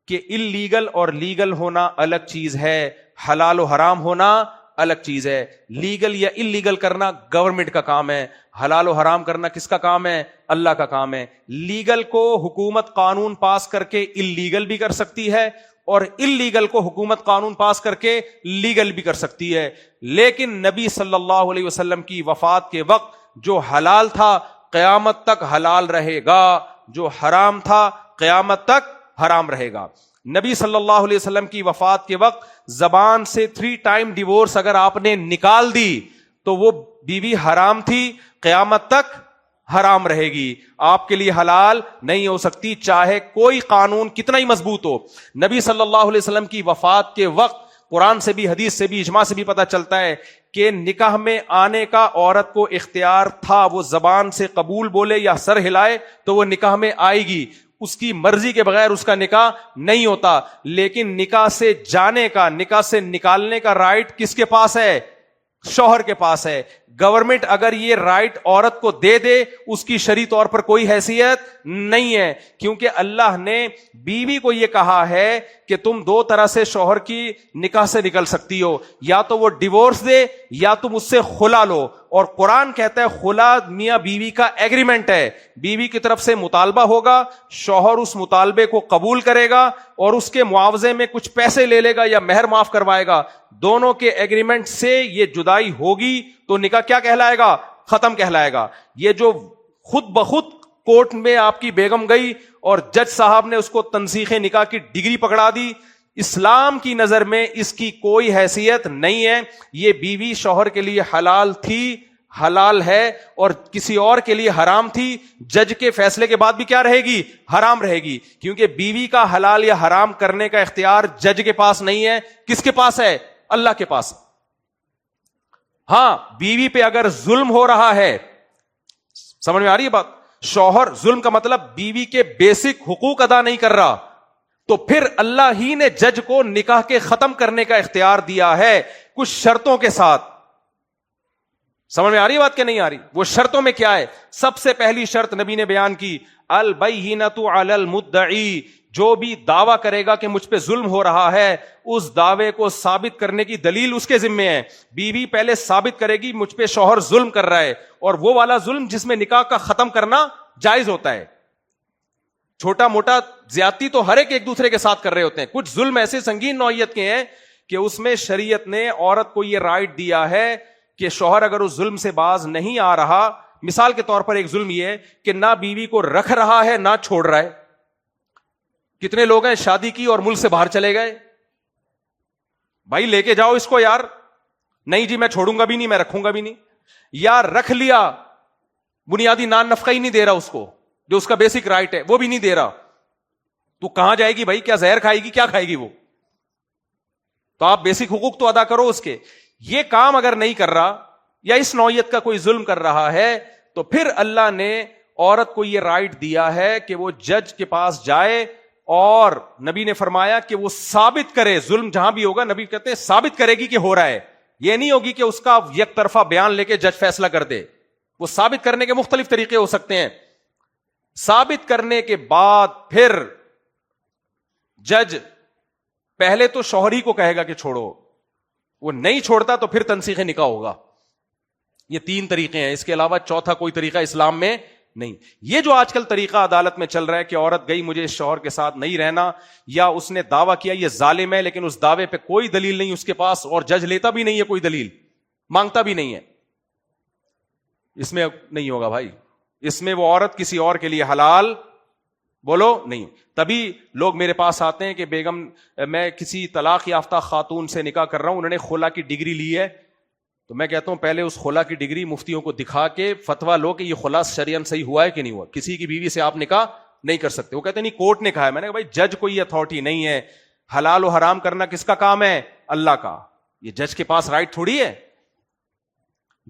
کہ اللیگل اور لیگل ہونا الگ چیز ہے، حلال و حرام ہونا الگ چیز ہے. لیگل یا اللیگل کرنا گورنمنٹ کا کام ہے، حلال و حرام کرنا کس کا کام ہے؟ اللہ کا کام ہے. لیگل کو حکومت قانون پاس کر کے اللیگل بھی کر سکتی ہے، اور اللیگل کو حکومت قانون پاس کر کے لیگل بھی کر سکتی ہے. لیکن نبی صلی اللہ علیہ وسلم کی وفات کے وقت جو حلال تھا قیامت تک حلال رہے گا، جو حرام تھا قیامت تک حرام رہے گا. نبی صلی اللہ علیہ وسلم کی وفات کے وقت زبان سے 3 ٹائم ڈیورس اگر آپ نے نکال دی تو وہ بیوی حرام تھی، قیامت تک حرام رہے گی، آپ کے لیے حلال نہیں ہو سکتی، چاہے کوئی قانون کتنا ہی مضبوط ہو. نبی صلی اللہ علیہ وسلم کی وفات کے وقت قرآن سے بھی، حدیث سے بھی، اجماع سے بھی پتہ چلتا ہے کہ نکاح میں آنے کا عورت کو اختیار تھا. وہ زبان سے قبول بولے یا سر ہلائے تو وہ نکاح میں آئے گی، اس کی مرضی کے بغیر اس کا نکاح نہیں ہوتا. لیکن نکاح سے جانے کا، نکاح سے نکالنے کا رائٹ کس کے پاس ہے؟ شوہر کے پاس ہے. گورنمنٹ اگر یہ رائٹ عورت کو دے دے اس کی شرعی طور پر کوئی حیثیت نہیں ہے، کیونکہ اللہ نے بیوی کو یہ کہا ہے کہ تم 2 طرح سے شوہر کی نکاح سے نکل سکتی ہو، یا تو وہ ڈیورس دے یا تم اس سے خلا لو. اور قرآن کہتا ہے خلا میاں بیوی کا ایگریمنٹ ہے، بیوی کی طرف سے مطالبہ ہوگا، شوہر اس مطالبے کو قبول کرے گا اور اس کے معاوضے میں کچھ پیسے لے لے گا یا مہر معاف کروائے گا. دونوں کے ایگریمنٹ سے یہ جدائی ہوگی تو نکاح کیا کہلائے گا؟ ختم کہلائے گا. یہ جو خود بخود کورٹ میں آپ کی بیگم گئی اور جج صاحب نے اس کو تنسیخ نکاح کی ڈگری پکڑا دی، اسلام کی نظر میں اس کی کوئی حیثیت نہیں ہے. یہ بیوی شوہر کے لیے حلال تھی، حلال ہے، اور کسی اور کے لیے حرام تھی. جج کے فیصلے کے بعد بھی کیا رہے گی؟ حرام رہے گی، کیونکہ بیوی کا حلال یا حرام کرنے کا اختیار جج کے پاس نہیں ہے. کس کے پاس ہے؟ اللہ کے پاس. ہاں، بیوی پہ اگر ظلم ہو رہا ہے، سمجھ میں آ رہی ہے بات؟ شوہر، ظلم کا مطلب بیوی کے بیسک حقوق ادا نہیں کر رہا، تو پھر اللہ ہی نے جج کو نکاح کے ختم کرنے کا اختیار دیا ہے کچھ شرطوں کے ساتھ. سمجھ میں آ رہی ہے بات کہ نہیں آ رہی؟ وہ شرطوں میں کیا ہے؟ سب سے پہلی شرط نبی نے بیان کی، البینۃ علی المدعی، جو بھی دعویٰ کرے گا کہ مجھ پہ ظلم ہو رہا ہے اس دعوے کو ثابت کرنے کی دلیل اس کے ذمے ہے. بیوی پہلے ثابت کرے گی مجھ پہ شوہر ظلم کر رہا ہے، اور وہ والا ظلم جس میں نکاح کا ختم کرنا جائز ہوتا ہے. چھوٹا موٹا زیادتی تو ہر ایک دوسرے کے ساتھ کر رہے ہوتے ہیں، کچھ ظلم ایسے سنگین نوعیت کے ہیں کہ اس میں شریعت نے عورت کو یہ رائٹ دیا ہے کہ شوہر اگر اس ظلم سے باز نہیں آ رہا، مثال کے طور پر ایک ظلم یہ ہے کہ نہ بیوی کو رکھ رہا ہے نہ چھوڑ رہا ہے. کتنے لوگ ہیں شادی کی اور ملک سے باہر چلے گئے، بھائی لے کے جاؤ اس کو یار، نہیں جی میں چھوڑوں گا بھی نہیں، میں رکھوں گا بھی نہیں. یا رکھ لیا، بنیادی نان نفقہ ہی نہیں دے رہا اس کو، جو اس کا بیسک رائٹ ہے وہ بھی نہیں دے رہا، تو کہاں جائے گی بھائی؟ کیا زہر کھائے گی؟ کیا کھائے گی وہ؟ تو آپ بیسک حقوق تو ادا کرو اس کے. یہ کام اگر نہیں کر رہا یا اس نوعیت کا کوئی ظلم کر رہا ہے تو پھر اللہ نے عورت کو یہ رائٹ دیا ہے کہ وہ جج کے پاس جائے، اور نبی نے فرمایا کہ وہ ثابت کرے، ظلم جہاں بھی ہوگا نبی کہتے ہیں ثابت کرے گی کہ ہو رہا ہے. یہ نہیں ہوگی کہ اس کا یک طرفہ بیان لے کے جج فیصلہ کر دے. وہ ثابت کرنے کے مختلف طریقے ہو سکتے ہیں. ثابت کرنے کے بعد پھر جج پہلے تو شوہری کو کہے گا کہ چھوڑو، وہ نہیں چھوڑتا تو پھر تنسیخ نکاح ہوگا. یہ 3 طریقے ہیں، اس کے علاوہ چوتھا کوئی طریقہ اسلام میں نہیں. یہ جو آج کل طریقہ عدالت میں چل رہا ہے کہ عورت گئی مجھے اس شوہر کے ساتھ نہیں رہنا، یا اس نے دعویٰ کیا یہ ظالم ہے لیکن اس دعوے پہ کوئی دلیل نہیں اس کے پاس، اور جج لیتا بھی نہیں ہے، کوئی دلیل مانگتا بھی نہیں ہے، اس میں نہیں ہوگا بھائی. اس میں وہ عورت کسی اور کے لیے حلال بولو نہیں. تبھی لوگ میرے پاس آتے ہیں کہ بیگم میں کسی طلاق یافتہ خاتون سے نکاح کر رہا ہوں، انہوں نے خلا کی ڈگری لی ہے، تو میں کہتا ہوں پہلے اس خلا کی ڈگری مفتیوں کو دکھا کے فتویٰ لو کہ یہ خلا شرعاً صحیح ہوا ہے کہ نہیں ہوا. کسی کی بیوی سے آپ نکاح نہیں کر سکتے. وہ کہتے ہیں نہیں کورٹ نے کہا ہے. میں نے کہا بھائی جج کو یہ اتھارٹی نہیں ہے. حلال و حرام کرنا کس کا کام ہے؟ اللہ کا. یہ جج کے پاس رائٹ تھوڑی ہے.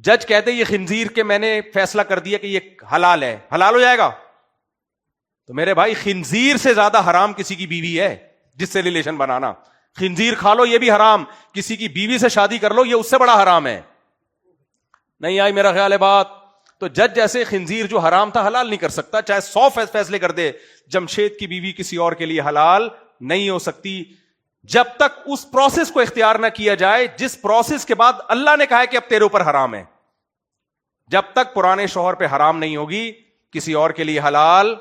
جج کہتے یہ خنزیر کے میں نے فیصلہ کر دیا کہ یہ حلال ہے، حلال ہو جائے گا. تو میرے بھائی خنزیر سے زیادہ حرام کسی کی بیوی ہے جس سے ریلیشن بنانا. خنزیر کھا لو یہ بھی حرام، کسی کی بیوی سے شادی کر لو یہ اس سے بڑا حرام ہے. نہیں آئی میرا خیال ہے بات؟ تو جج جیسے خنزیر جو حرام تھا حلال نہیں کر سکتا، چاہے 100 فیصلے کر دے. جمشید کی بیوی کسی اور کے لیے حلال نہیں ہو سکتی جب تک اس پروسیس کو اختیار نہ کیا جائے جس پروسیس کے بعد اللہ نے کہا ہے کہ اب تیرے اوپر حرام ہے. جب تک پرانے شوہر پہ حرام نہیں ہوگی کسی اور کے لیے حلال.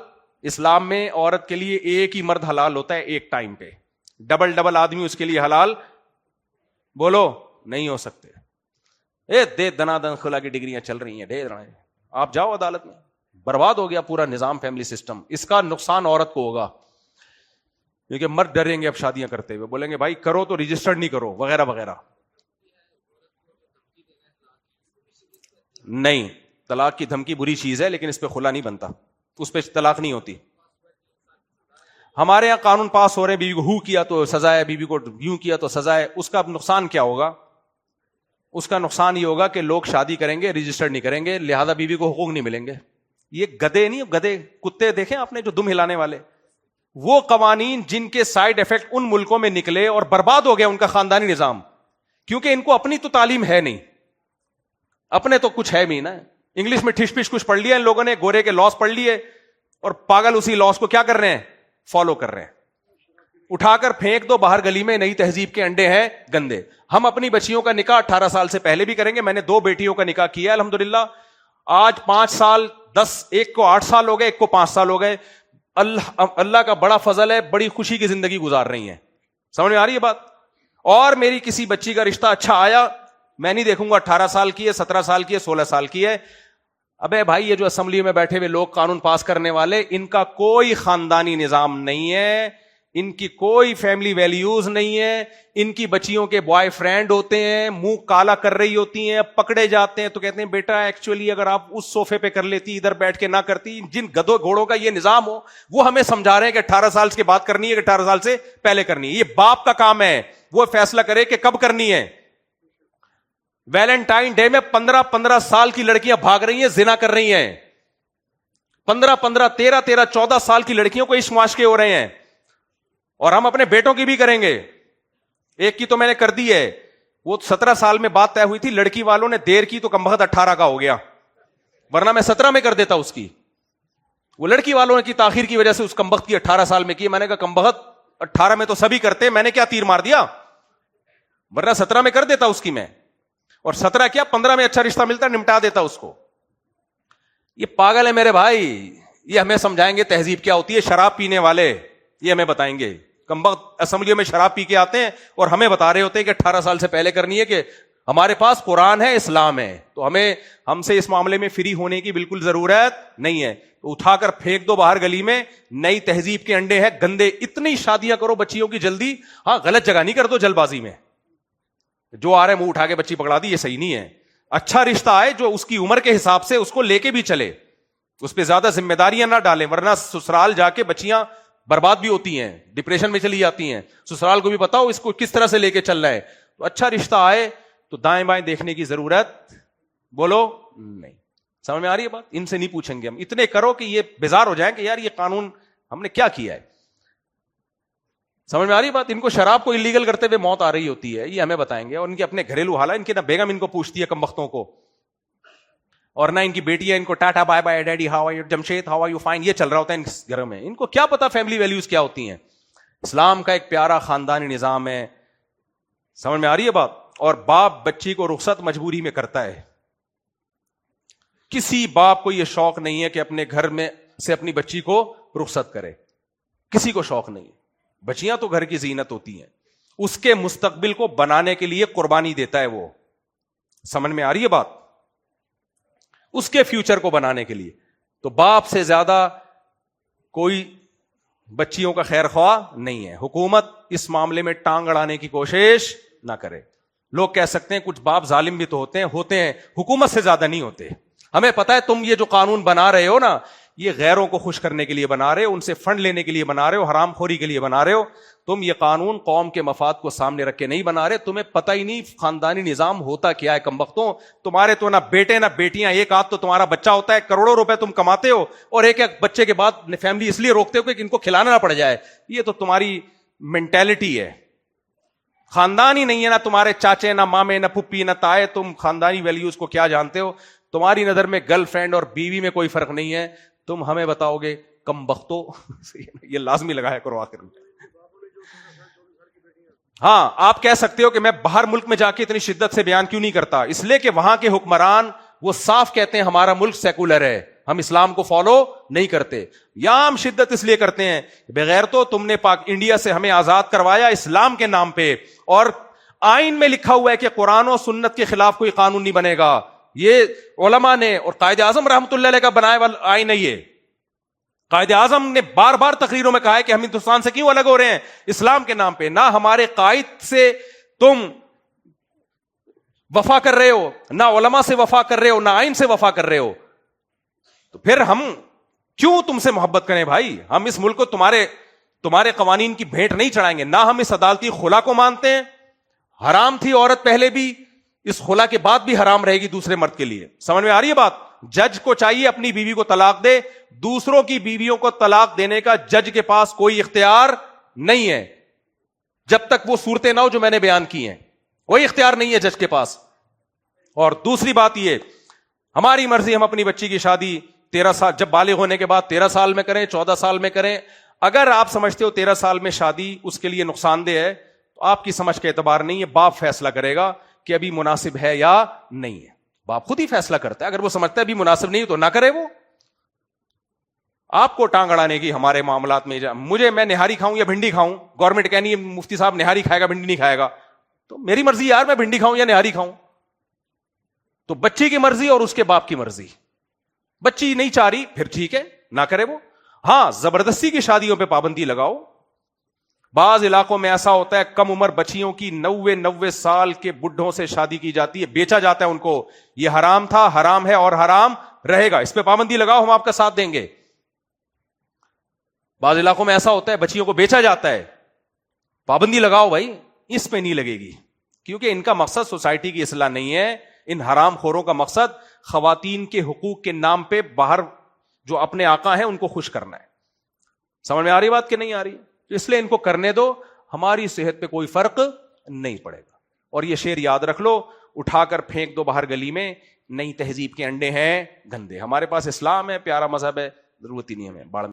اسلام میں عورت کے لیے ایک ہی مرد حلال ہوتا ہے ایک ٹائم پہ. ڈبل آدمی اس کے لیے حلال بولو نہیں ہو سکتے. دے دنا دن خلا کی ڈگریاں چل رہی ہیں ڈھیر رہے. آپ جاؤ عدالت میں, برباد ہو گیا پورا نظام فیملی سسٹم. اس کا نقصان عورت کو ہوگا کیونکہ مرد ڈریں گے اب شادیاں کرتے ہوئے, بولیں گے بھائی کرو تو رجسٹرڈ نہیں کرو وغیرہ وغیرہ. نہیں, طلاق کی دھمکی بری چیز ہے لیکن اس پہ خلا نہیں بنتا, اس پہ طلاق نہیں ہوتی. ہمارے یہاں قانون پاس ہو رہے ہیں بیوی کو ہو کیا تو سزا ہے, بیوی کو یوں کیا تو سزا ہے. اس کا نقصان کیا ہوگا؟ اس کا نقصان یہ ہوگا کہ لوگ شادی کریں گے رجسٹرڈ نہیں کریں گے, لہذا بیوی کو حقوق نہیں ملیں گے. یہ گدے نہیں, گدے کتے دیکھیں آپ نے جو دم ہلانے والے, وہ قوانین جن کے سائیڈ افیکٹ ان ملکوں میں نکلے اور برباد ہو گیا ان کا خاندانی نظام, کیونکہ ان کو اپنی تو تعلیم ہے نہیں, اپنے تو کچھ ہے بھی نا. انگلش میں ٹھش پش کچھ پڑھ لیا ان لوگوں نے, گورے کے لاس پڑھ لیے اور پاگل اسی لاس کو کیا کر رہے ہیں, فالو کر رہے ہیں. اٹھا کر پھینک دو باہر گلی میں, نئی تہذیب کے انڈے ہیں گندے. ہم اپنی بچیوں کا نکاح 18 سال سے پہلے بھی کریں گے. میں نے 2 بیٹیوں کا نکاح کیا الحمدللہ. آج 5 سال 10, ایک کو 8 سال ہو گئے, ایک کو 5 سال ہو گئے. اللہ کا بڑا فضل ہے, بڑی خوشی کی زندگی گزار رہی ہیں. سمجھ میں آ رہی ہے بات؟ اور میری کسی بچی کا رشتہ اچھا آیا, میں نہیں دیکھوں گا 18 سال کی ہے, 17 سال کی ہے, 16 سال کی ہے. ابے بھائی یہ جو اسمبلی میں بیٹھے ہوئے لوگ قانون پاس کرنے والے, ان کا کوئی خاندانی نظام نہیں ہے, ان کی کوئی فیملی ویلیوز نہیں ہے. ان کی بچیوں کے بوائے فرینڈ ہوتے ہیں, منہ کالا کر رہی ہوتی ہیں, پکڑے جاتے ہیں تو کہتے ہیں بیٹا ایکچولی اگر آپ اس صوفے پہ کر لیتی, ادھر بیٹھ کے نہ کرتی. جن گدوں گھوڑوں کا یہ نظام ہو وہ ہمیں سمجھا رہے ہیں کہ 18 سال کے بعد کرنی ہے کہ 18 سال سے پہلے کرنی ہے. یہ باپ کا کام ہے, وہ فیصلہ کرے کہ کب کرنی ہے. ویلنٹائن ڈے میں 15 سال کی لڑکیاں بھاگ رہی ہیں, زنا کر رہی ہیں. 13 14 سال کی لڑکیوں کو عشق معاشقے ہو رہے ہیں, اور ہم اپنے بیٹوں کی بھی کریں گے. ایک کی تو میں نے کر دی ہے, وہ 17 سال میں بات طے ہوئی تھی, لڑکی والوں نے دیر کی تو کمبخت 18 کا ہو گیا, ورنہ میں 17 میں کر دیتا اس کی. وہ لڑکی والوں نے کی تاخیر کی وجہ سے اس کمبخت کی 18 سال میں کی. میں نے کہا کمبخت 18 میں تو سبھی کرتے, میں نے کیا تیر مار دیا, ورنہ 17 میں کر دیتا اس کی میں. اور 17 کیا 15 میں اچھا رشتہ ملتا نمٹا دیتا اس کو. یہ پاگل ہے میرے بھائی, یہ ہمیں سمجھائیں گے تہذیب کیا ہوتی ہے. شراب پینے والے یہ ہمیں بتائیں گے, کمبخت اسمبلیوں میں شراب پی کے آتے ہیں اور ہمیں بتا رہے ہوتے ہیں کہ 18 سال سے پہلے کرنی ہے, کہ ہمارے پاس قرآن ہے, اسلام ہے, تو ہم سے اس معاملے میں فری ہونے کی بالکل ضرورت نہیں ہے. تو اٹھا کر پھینک دو باہر گلی میں, نئی تہذیب کے انڈے ہیں گندے. اتنی شادیاں کرو بچیوں کی جلدی, ہاں غلط جگہ نہیں کر دو جلد بازی میں, جو آ رہے منہ اٹھا کے بچی پکڑا دی, یہ صحیح نہیں ہے. اچھا رشتہ آئے جو اس کی عمر کے حساب سے اس کو لے کے بھی چلے, اس پہ زیادہ ذمہ داریاں نہ ڈالیں, ورنہ سسرال جا کے بچیاں برباد بھی ہوتی ہیں, ڈپریشن میں چلی جاتی ہیں. سسرال کو بھی بتاؤ اس کو کس طرح سے لے کے چلنا ہے. تو اچھا رشتہ آئے تو دائیں بائیں دیکھنے کی ضرورت بولو نہیں. سمجھ میں آ رہی ہے بات؟ ان سے نہیں پوچھیں گے ہم, اتنے کرو کہ یہ بیزار ہو جائیں کہ یار یہ قانون ہم نے کیا کیا ہے. سمجھ میں آ رہی بات؟ ان کو شراب کو انلیگل کرتے ہوئے موت آ رہی ہوتی ہے, یہ ہمیں بتائیں گے. اور ان کے اپنے گھریلو حالات, ان کی نہ بیگم ان کو پوچھتی ہے کمبختوں کو, اور نہ ان کی بیٹیاں ان کو ta ta bye bye daddy how are you, Jamshed how are you fine, یہ چل رہا ہوتا ہے ان گھروں میں. ان کو کیا پتا فیملی ویلیوز کیا ہوتی ہیں. اسلام کا ایک پیارا خاندانی نظام ہے. سمجھ میں آ رہی ہے بات؟ اور باپ بچی کو رخصت مجبوری میں کرتا ہے. کسی باپ کو یہ شوق نہیں ہے کہ اپنے گھر میں سے اپنی بچی کو رخصت کرے, کسی کو شوق نہیں. بچیاں تو گھر کی زینت ہوتی ہیں, اس کے مستقبل کو بنانے کے لیے قربانی دیتا ہے وہ. سمجھ میں آ رہی ہے بات؟ اس کے فیوچر کو بنانے کے لیے. تو باپ سے زیادہ کوئی بچیوں کا خیر خواہ نہیں ہے. حکومت اس معاملے میں ٹانگ اڑانے کی کوشش نہ کرے. لوگ کہہ سکتے ہیں کچھ باپ ظالم بھی تو ہوتے ہیں, حکومت سے زیادہ نہیں ہوتے. ہمیں پتا ہے تم یہ جو قانون بنا رہے ہو نا, یہ غیروں کو خوش کرنے کے لیے بنا رہے ہو, ان سے فنڈ لینے کے لیے بنا رہے ہو, حرام خوری کے لیے بنا رہے ہو. تم یہ قانون قوم کے مفاد کو سامنے رکھ کے نہیں بنا رہے. تمہیں پتہ ہی نہیں خاندانی نظام ہوتا کیا ہے. کمبختوں, تمہارے تو نہ بیٹے نہ بیٹیاں, ایک آدھ تو تمہارا بچہ ہوتا ہے, کروڑوں روپے تم کماتے ہو, اور ایک ایک بچے کے بعد فیملی اس لیے روکتے ہو کہ ان کو کھلانا نہ پڑ جائے. یہ تو تمہاری مینٹالٹی ہے. خاندان ہی نہیں ہے, نہ تمہارے چاچے نہ مامے نہ پھپھی نہ تائے. تم خاندانی ویلیوز کو کیا جانتے ہو؟ تمہاری نظر میں گرل فرینڈ اور بیوی میں کوئی فرق نہیں ہے. تم ہمیں بتاؤ گے کم بختو. یہ لازمی لگایا کرو آخر میں. ہاں آپ کہہ سکتے ہو کہ میں باہر ملک میں جا کے اتنی شدت سے بیان کیوں نہیں کرتا, اس لیے کہ وہاں کے حکمران وہ صاف کہتے ہیں ہمارا ملک سیکولر ہے, ہم اسلام کو فالو نہیں کرتے. یہاں ہم شدت اس لیے کرتے ہیں بغیر تو تم نے انڈیا سے ہمیں آزاد کروایا اسلام کے نام پہ, اور آئین میں لکھا ہوا ہے کہ قرآن و سنت کے خلاف کوئی قانون نہیں بنے گا. یہ علماء نے اور قائد اعظم رحمۃ اللہ علیہ کا بنایا والا آئین ہے. یہ قائد اعظم نے بار بار تقریروں میں کہا ہے کہ ہم ہندوستان سے کیوں الگ ہو رہے ہیں اسلام کے نام پہ. نہ ہمارے قائد سے تم وفا کر رہے ہو, نہ علماء سے وفا کر رہے ہو, نہ آئین سے وفا کر رہے ہو, تو پھر ہم کیوں تم سے محبت کریں بھائی. ہم اس ملک کو تمہارے قوانین کی بھیٹ نہیں چڑھائیں گے. نہ ہم اس عدالتی خلا کو مانتے ہیں, حرام تھی عورت پہلے بھی, اس خلا کے بعد بھی حرام رہے گی دوسرے مرد کے لیے. سمجھ میں آ رہی ہے بات. جج کو چاہیے اپنی بیوی کو طلاق دے, دوسروں کی بیویوں کو طلاق دینے کا جج کے پاس کوئی اختیار نہیں ہے جب تک وہ صورتیں نہ ہو جو میں نے بیان کی ہیں. کوئی اختیار نہیں ہے جج کے پاس. اور دوسری بات یہ, ہماری مرضی, ہم اپنی بچی کی شادی 13 سال جب بالغ ہونے کے بعد 13 سال میں کریں, 14 سال میں کریں. اگر آپ سمجھتے ہو 13 سال میں شادی اس کے لیے نقصان دہ ہے تو آپ کی سمجھ کا اعتبار نہیں ہے. باپ فیصلہ کرے گا کہ ابھی مناسب ہے یا نہیں ہے. باپ خود ہی فیصلہ کرتا ہے. اگر وہ سمجھتا ہے ابھی مناسب نہیں تو نہ کرے. وہ آپ کو ٹانگ اڑانے کی ہمارے معاملات میں میں نہاری کھاؤں یا بھنڈی کھاؤں, گورنمنٹ کہنی ہے مفتی صاحب نہاری کھائے گا بھنڈی نہیں کھائے گا, تو میری مرضی یار, میں بھنڈی کھاؤں یا نہاری کھاؤں. تو بچی کی مرضی اور اس کے باپ کی مرضی. بچی نہیں چاہ رہی پھر ٹھیک ہے, نہ کرے وہ. ہاں زبردستی کی شادیوں پہ پابندی لگاؤ. بعض علاقوں میں ایسا ہوتا ہے کم عمر بچیوں کی 90 سال کے بڈھوں سے شادی کی جاتی ہے, بیچا جاتا ہے ان کو. یہ حرام تھا, حرام ہے اور حرام رہے گا. اس پہ پابندی لگاؤ, ہم آپ کا ساتھ دیں گے. بعض علاقوں میں ایسا ہوتا ہے بچیوں کو بیچا جاتا ہے, پابندی لگاؤ بھائی. اس پہ نہیں لگے گی, کیونکہ ان کا مقصد سوسائٹی کی اصلاح نہیں ہے. ان حرام خوروں کا مقصد خواتین کے حقوق کے نام پہ باہر جو اپنے آقا ہیں ان کو خوش کرنا ہے. سمجھ میں آ رہی بات کہ نہیں آ رہی؟ اس لیے ان کو کرنے دو, ہماری صحت پہ کوئی فرق نہیں پڑے گا. اور یہ شعر یاد رکھ لو, اٹھا کر پھینک دو باہر گلی میں, نئی تہذیب کے انڈے ہیں گندے. ہمارے پاس اسلام ہے, پیارا مذہب ہے, ضرورت ہی نہیں ہمیں باڑ